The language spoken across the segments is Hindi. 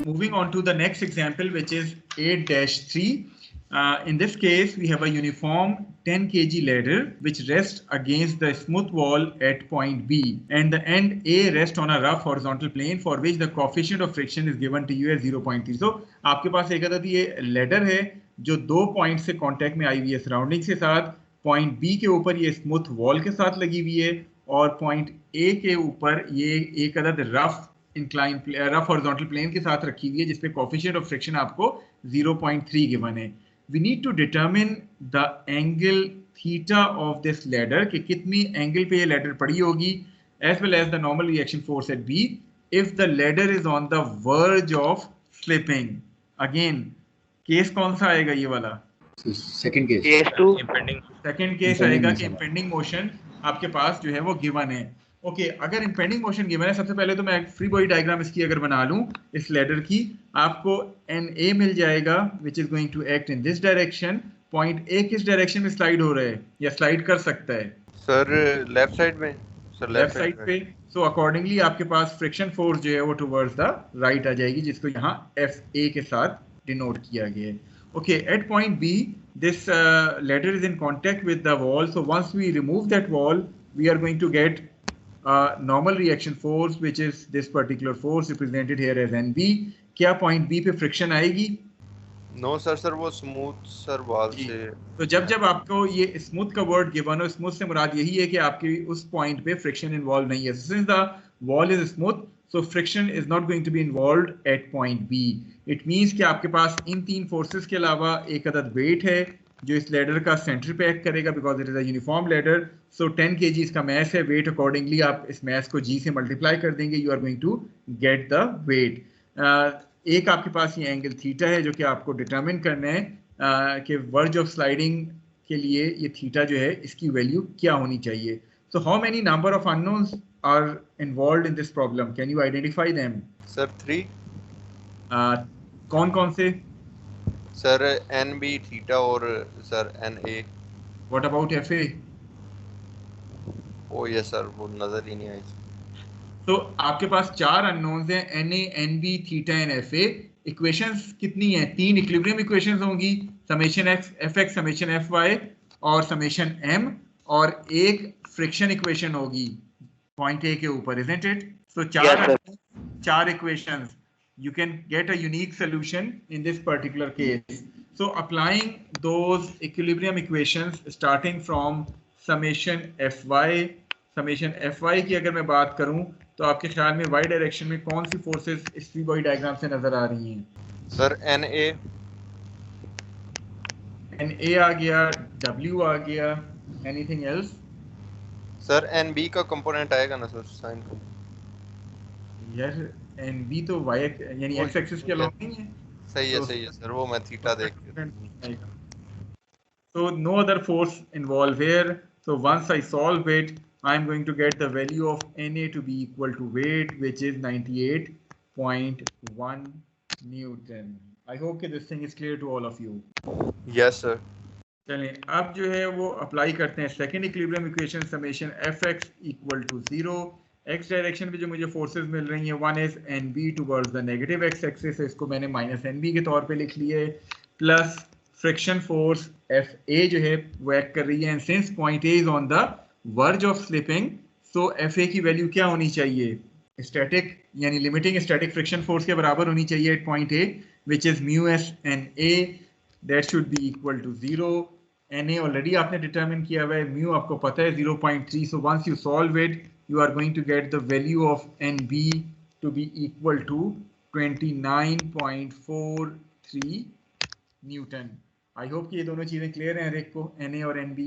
Moving on to the next example, which is 8-3. In this case, we have a uniform 10 kg ladder which rests against the smooth wall at point B, and the end A rests on a rough horizontal plane for which the coefficient of friction is given to you as 0.3. So आपके पास एक अदद ये ladder है जो दो पॉइंट से कांटेक्ट में आई हुई है सराउंडिंग के साथ. पॉइंट बी के ऊपर ये स्मूथ वॉल के साथ लगी हुई है और पॉइंट ए के ऊपर ये एक अदद rough incline rough horizontal plane के साथ रखी हुई है जिसपे कोएफिशिएंट ऑफ फ्रिक्शन आपको 0.3 गिवन है. We need to determine the angle theta of this ladder कि कितनी एंगल पे ये लैडर पड़ी होगी as well as the normal reaction force at B if the ladder is on the verge of slipping. Again case कौन सा आएगा ये वाला? Second case. सेकंड केस आएगा कि इंपेंडिंग मोशन आपके पास जो है वो गिवन है. ओके, अगर इंपेंडिंग मोशन गिवन है, सबसे पहले तो मैं एक फ्री बॉडी डायग्राम इसकी अगर बना लूं इस लैडर की, आपको एन ए मिल जाएगा which is going to act in this direction. Point A किस डायरेक्शन में स्लाइड हो रहा है या स्लाइड कर सकता है? सर लेफ्ट साइड में. सर लेफ्ट साइड पे. सो अकॉर्डिंगली आपके पास फ्रिक्शन फोर्स जो है वो टुवर्ड्स द राइट आ जाएगी जिसको यहाँ एफ ए के साथ डिनोट किया गया है. Okay, at point B this ladder is in contact with the wall, so once we remove that wall we are going to get normal reaction force which is this particular force represented here as NB. क्या point B पे friction आएगी? नो सर वो स्मूथ सर वॉल से. तो जब आपको ये स्मूथ का वर्ड गिवन हो, स्मूथ से मुराद यही है कि आपकी उस पॉइंट पे फ्रिक्शन इन्वॉल्व नहीं है. Since the wall is smooth so friction is not going to be involved at point B. It means कि आपके पास इन तीन फोर्सेस के अलावा एक अदद वेट है जो इस लैडर का सेंटर पे एक्ट करेगा because it is a uniform ladder. So 10 kg इसका मैस है. वेट अकॉर्डिंगली आप इस मैस को G से मल्टीप्लाई कर देंगे, you are going to get the weight. एक आपके पास ये एंगल थीटा है जो कि आपको डिटरमिन करना है कि वर्ज ऑफ स्लाइडिंग के लिए ये थीटा जो है इसकी वैल्यू क्या होनी चाहिए. So how many number of unknowns are involved in this problem? Can you identify them? Sir 3. कौन से? Sir NB theta और sir NA. What about FA? Oh yes sir, वो नजर ही नहीं आई. तो आपके पास चार unknowns हैं, NA, NB, theta and FA. Equations कितनी हैं? तीन इक्विलिब्रियम इक्वेशंस होंगी, समेशन fx, समेशन fy और समेशन m, और एक फ्रिक्शन इक्वेशन होगी पॉइंट ए के ऊपर, isn't it? So चार equations. You can get a unique solution in this particular case. So applying those equilibrium equations starting from summation fy की अगर मैं बात करूं तो आपके ख्याल में y डायरेक्शन में कौन सी फोर्सेस इस फ्री बॉडी डायग्राम से नजर आ रही हैं? सर NA आ गया, W आ गया, एनीथिंग एल्स? सर NB का कंपोनेंट आएगा ना सर साइन का? यार NB तो y यानी x एक्सिस के अलोंग नहीं है. सही है सर, वो मैं थीटा देख के. So no other force involved here. So once I solve it, I am going to get the value of Na to be equal to weight, which is 98.1 Newton. I hope that this thing is clear to all of you. Yes sir. चलें अब जो है वो अप्लाई करते हैं second equilibrium equation summation fx equal to 0. x direction में जो मुझे फोर्सेस मिल रही हैं, one is NB towards the negative x axis, इसको मैंने माइनस NB के तौर पे लिख लिया है, प्लस फ्रिक्शन फोर्स FA जो है वो एक्ट कर रही है, and since point A is on the verge of slipping, so FA की वैल्यू क्या होनी चाहिए? स्टैटिक यानी लिमिटिंग स्टैटिक फ्रिक्शन फोर्स के बराबर होनी चाहिए at point A, which is mu S and A. That should be equal to 0. Na already आपने determine किया हुआ है, mu आपको पता है 0.3. So once you solve it, you are going to get the value of NB to be equal to 29.43 Newton. I hope कि ये दोनों चीजें clear हैं हर एक को, Na और NB.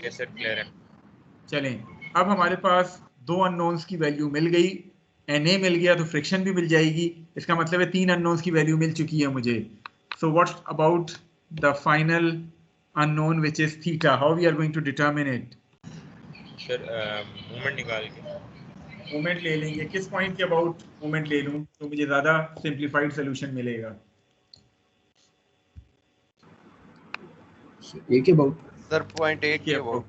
Yes sir, clear है. चलें अब हमारे पास दो unknowns की वैल्यू मिल गई. Na मिल गया तो फ्रिक्शन भी मिल जाएगी, इसका मतलब है तीन unknowns की वैल्यू मिल चुकी है मुझे. So what about the final unknown which is theta? How we are going to determine it? Sir, moment निकाल के. मोमेंट ले लेंगे. किस पॉइंट के अबाउट मोमेंट ले लूं तो मुझे ज्यादा सिंपलीफाइड सॉल्यूशन मिलेगा? ए के अबाउट. सर पॉइंट A के about.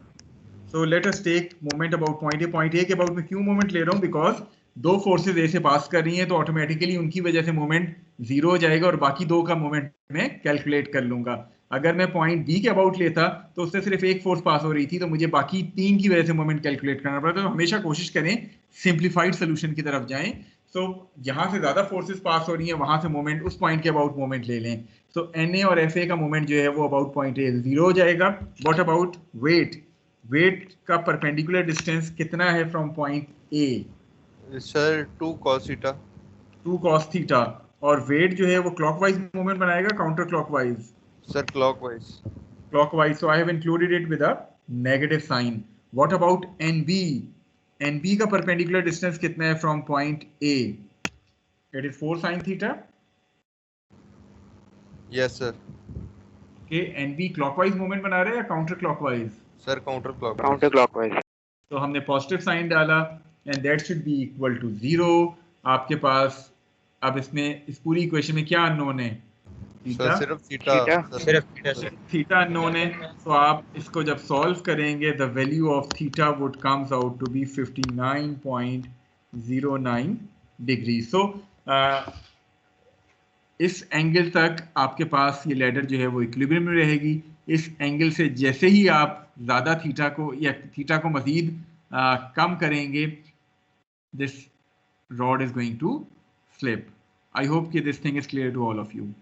So let us take moment about point A. Point A के about मैं क्यों moment ले रहा हूँ? Because दो फोर्सेज ए से पास कर रही हैं तो ऑटोमेटिकली उनकी वजह से मोमेंट जीरो हो जाएगा और बाकी दो का मोमेंट मैं कैलकुलेट कर लूंगा। अगर मैं पॉइंट बी के अबाउट लेता तो उससे सिर्फ एक फोर्स पास हो रही थी तो मुझे बाकी तीन की वजह से मोमेंट कैलकुलेट करना पड़ता। तो हमेशा कोशिश करें सिंप्लीफाइड सोल्यूशन की तरफ जाएं। सो यहाँ से ज्यादा फोर्सेस पास हो रही हैं, वहां से मोमेंट उस पॉइंट के अबाउट मोमेंट ले लें। सो एन ए और एफ ए का मोमेंट जो है वो अबाउट पॉइंट ए जीरो हो जाएगा। What about weight? वेट का परपेंडिकुलर डिस्टेंस कितना है from point A? Sir 2 cos theta. 2 cos theta. और वेट जो है वो क्लॉकवाइज मूवमेंट बनाएगा counter clockwise? Sir clockwise. Clockwise. So I have included it with a negative sign. What about NB? NB का परपेंडिकुलर डिस्टेंस कितना है from point A? It is 4 sin theta. Yes sir. के एनबी क्लॉकवाइज मूवमेंट बना रहे हैं या counter clockwise? Sir counter clockwise. Counter clockwise. तो हमने पॉजिटिव साइन डाला and that should be equal to 0। आपके पास अब इसमें इस पूरी इक्वेशन में क्या अननोन है? सर सिर्फ थीटा। सिर्फ थीटा सर। थीटा अननोन है। तो आप इसको जब सॉल्व करेंगे the value of theta would comes out to be 59.09 degree. So इस एंगल तक आपके पास ये लैडर जो है वो इक्विलिब्रियम में रहेगी। इस एंगल से जैसे ही आप ज़्यादा थीटा को या थीटा को मज़ीद कम करेंगे, this rod is going to slip. I hope that this thing is clear to all of you.